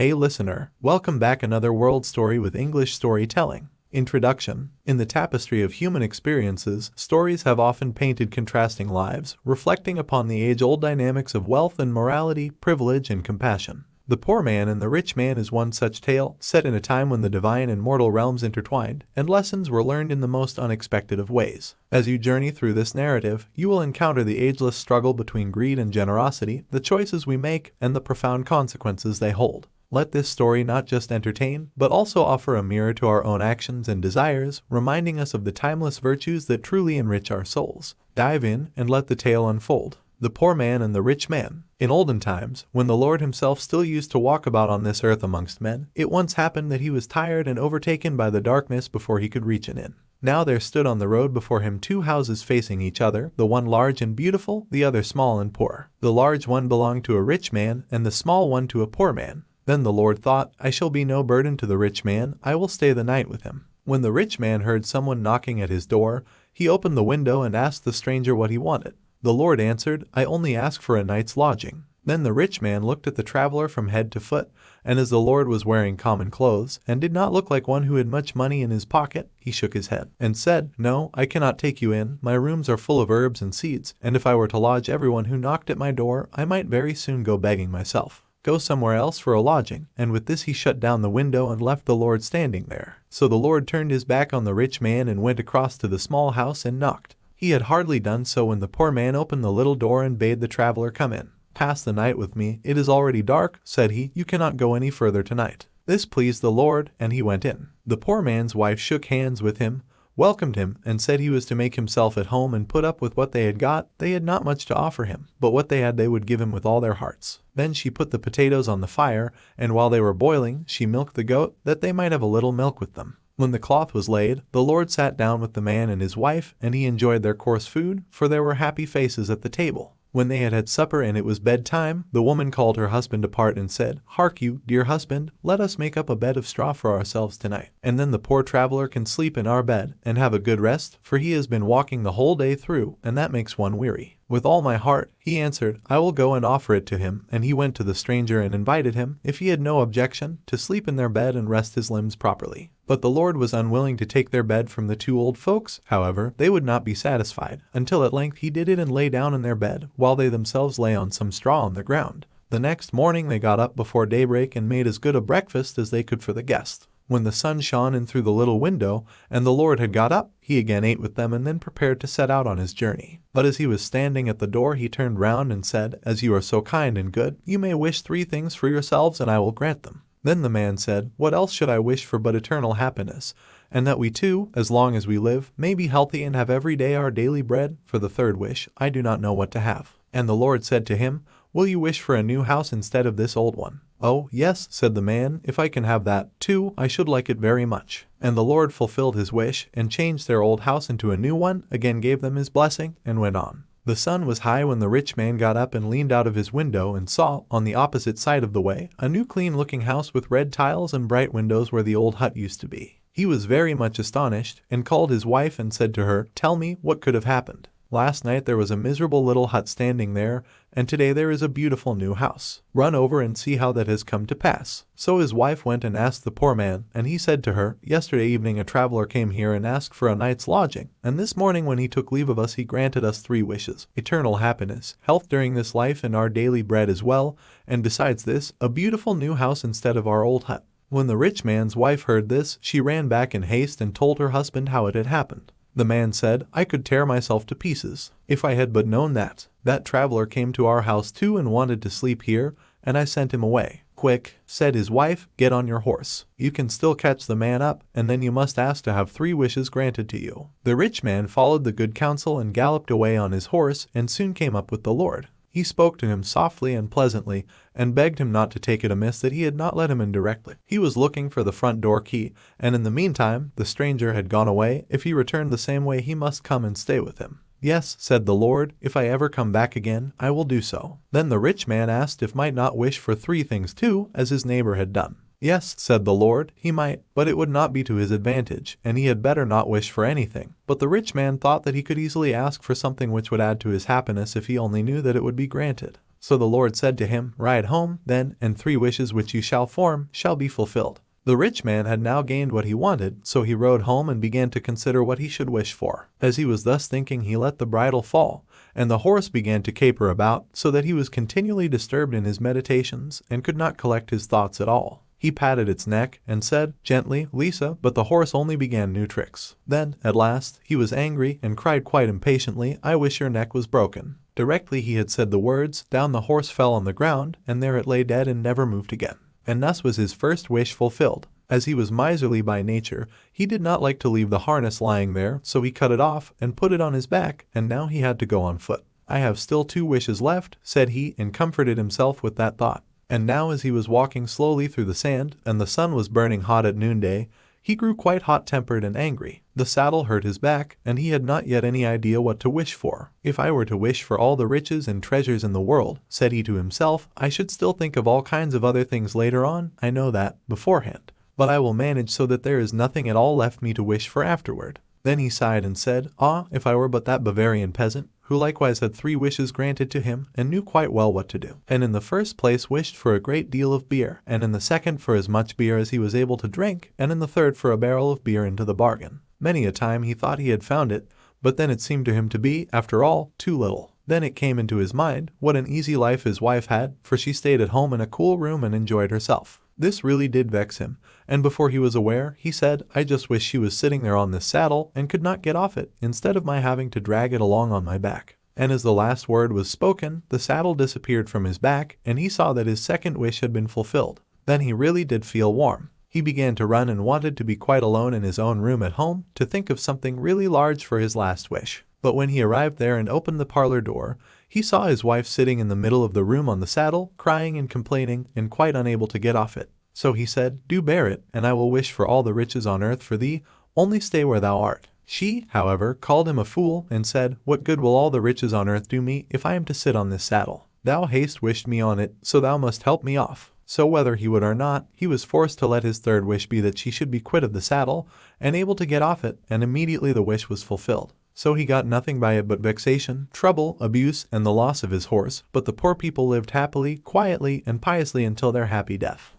Hey listener, welcome back another world story with English storytelling. Introduction. In the tapestry of human experiences, stories have often painted contrasting lives, reflecting upon the age-old dynamics of wealth and morality, privilege and compassion. The Poor Man and the Rich Man is one such tale, set in a time when the divine and mortal realms intertwined, and lessons were learned in the most unexpected of ways. As you journey through this narrative, you will encounter the ageless struggle between greed and generosity, the choices we make, and the profound consequences they hold. Let this story not just entertain, but also offer a mirror to our own actions and desires, reminding us of the timeless virtues that truly enrich our souls. Dive in and let the tale unfold. The Poor Man and the Rich Man. In olden times, when the Lord himself still used to walk about on this earth amongst men, it once happened that he was tired and overtaken by the darkness before he could reach an inn. Now there stood on the road before him two houses facing each other, the one large and beautiful, the other small and poor. The large one belonged to a rich man, and the small one to a poor man. Then the Lord thought, I shall be no burden to the rich man, I will stay the night with him. When the rich man heard someone knocking at his door, he opened the window and asked the stranger what he wanted. The Lord answered, I only ask for a night's lodging. Then the rich man looked at the traveler from head to foot, and as the Lord was wearing common clothes, and did not look like one who had much money in his pocket, he shook his head, and said, No, I cannot take you in, my rooms are full of herbs and seeds, and if I were to lodge everyone who knocked at my door, I might very soon go begging myself. Go somewhere else for a lodging. And with this he shut down the window and left the Lord standing there. So the Lord turned his back on the rich man and went across to the small house and knocked. He had hardly done so when the poor man opened the little door and bade the traveler come in. Pass the night with me, it is already dark, said he, you cannot go any further tonight. This pleased the Lord, and he went in. The poor man's wife shook hands with him, welcomed him, and said he was to make himself at home and put up with what they had got. They had not much to offer him, but what they had they would give him with all their hearts. Then she put the potatoes on the fire, and while they were boiling, she milked the goat, that they might have a little milk with them. When the cloth was laid, the Lord sat down with the man and his wife, and he enjoyed their coarse food, for there were happy faces at the table. When they had had supper and it was bedtime, the woman called her husband apart and said, Hark you, dear husband, let us make up a bed of straw for ourselves tonight, and then the poor traveler can sleep in our bed, and have a good rest, for he has been walking the whole day through, and that makes one weary. With all my heart, he answered, I will go and offer it to him, and he went to the stranger and invited him, if he had no objection, to sleep in their bed and rest his limbs properly. But the Lord was unwilling to take their bed from the two old folks. However, they would not be satisfied, until at length he did it and lay down in their bed, while they themselves lay on some straw on the ground. The next morning they got up before daybreak and made as good a breakfast as they could for the guest. When the sun shone in through the little window, and the Lord had got up, he again ate with them and then prepared to set out on his journey. But as he was standing at the door he turned round and said, As you are so kind and good, you may wish 3 things for yourselves and I will grant them. Then the man said, What else should I wish for but eternal happiness, and that we too, as long as we live, may be healthy and have every day our daily bread? For the third wish, I do not know what to have. And the Lord said to him, Will you wish for a new house instead of this old one? Oh, yes, said the man, if I can have that, too, I should like it very much. And the Lord fulfilled his wish, and changed their old house into a new one, again gave them his blessing, and went on. The sun was high when the rich man got up and leaned out of his window and saw, on the opposite side of the way, a new clean-looking house with red tiles and bright windows where the old hut used to be. He was very much astonished, and called his wife and said to her, Tell me, what could have happened? Last night there was a miserable little hut standing there, and today there is a beautiful new house. Run over and see how that has come to pass. So his wife went and asked the poor man, and he said to her, Yesterday evening a traveler came here and asked for a night's lodging, and this morning when he took leave of us he granted us 3 wishes, eternal happiness, health during this life and our daily bread as well, and besides this, a beautiful new house instead of our old hut. When the rich man's wife heard this, she ran back in haste and told her husband how it had happened. The man said, I could tear myself to pieces, if I had but known that. That traveler came to our house too and wanted to sleep here, and I sent him away. Quick, said his wife, get on your horse. You can still catch the man up, and then you must ask to have 3 wishes granted to you. The rich man followed the good counsel and galloped away on his horse, and soon came up with the Lord. He spoke to him softly and pleasantly, and begged him not to take it amiss that he had not let him in directly. He was looking for the front door key, and in the meantime the stranger had gone away. If he returned the same way he must come and stay with him. Yes, said the Lord, if I ever come back again, I will do so. Then the rich man asked if might not wish for 3 things too, as his neighbor had done. Yes, said the Lord, he might, but it would not be to his advantage, and he had better not wish for anything. But the rich man thought that he could easily ask for something which would add to his happiness if he only knew that it would be granted. So the Lord said to him, "Ride home, then, and 3 wishes which you shall form shall be fulfilled." The rich man had now gained what he wanted, so he rode home and began to consider what he should wish for. As he was thus thinking, he let the bridle fall, and the horse began to caper about, so that he was continually disturbed in his meditations and could not collect his thoughts at all. He patted its neck and said, "Gently, Lisa," but the horse only began new tricks. Then, at last, he was angry and cried quite impatiently, "I wish your neck was broken." Directly he had said the words, down the horse fell on the ground, and there it lay dead and never moved again. And thus was his first wish fulfilled. As he was miserly by nature, he did not like to leave the harness lying there, so he cut it off and put it on his back, and now he had to go on foot. "I have still 2 wishes left," said he, and comforted himself with that thought. And now as he was walking slowly through the sand, and the sun was burning hot at noonday, he grew quite hot-tempered and angry. The saddle hurt his back, and he had not yet any idea what to wish for. "If I were to wish for all the riches and treasures in the world," said he to himself, "I should still think of all kinds of other things later on, I know that, beforehand. But I will manage so that there is nothing at all left me to wish for afterward." Then he sighed and said, "Ah, if I were but that Bavarian peasant, who likewise had 3 wishes granted to him, and knew quite well what to do, and in the first place wished for a great deal of beer, and in the second for as much beer as he was able to drink, and in the third for a barrel of beer into the bargain." Many a time he thought he had found it, but then it seemed to him to be, after all, too little. Then it came into his mind what an easy life his wife had, for she stayed at home in a cool room and enjoyed herself. This really did vex him, and before he was aware, he said, "I just wish she was sitting there on this saddle and could not get off it, instead of my having to drag it along on my back." And as the last word was spoken, the saddle disappeared from his back, and he saw that his second wish had been fulfilled. Then he really did feel warm. He began to run and wanted to be quite alone in his own room at home, to think of something really large for his last wish. But when he arrived there and opened the parlor door, he saw his wife sitting in the middle of the room on the saddle, crying and complaining, and quite unable to get off it. So he said, "Do bear it, and I will wish for all the riches on earth for thee, only stay where thou art." She, however, called him a fool, and said, "What good will all the riches on earth do me, if I am to sit on this saddle? Thou hast wished me on it, so thou must help me off." So whether he would or not, he was forced to let his third wish be that she should be quit of the saddle, and able to get off it, and immediately the wish was fulfilled. So he got nothing by it but vexation, trouble, abuse, and the loss of his horse, but the poor people lived happily, quietly, and piously until their happy death.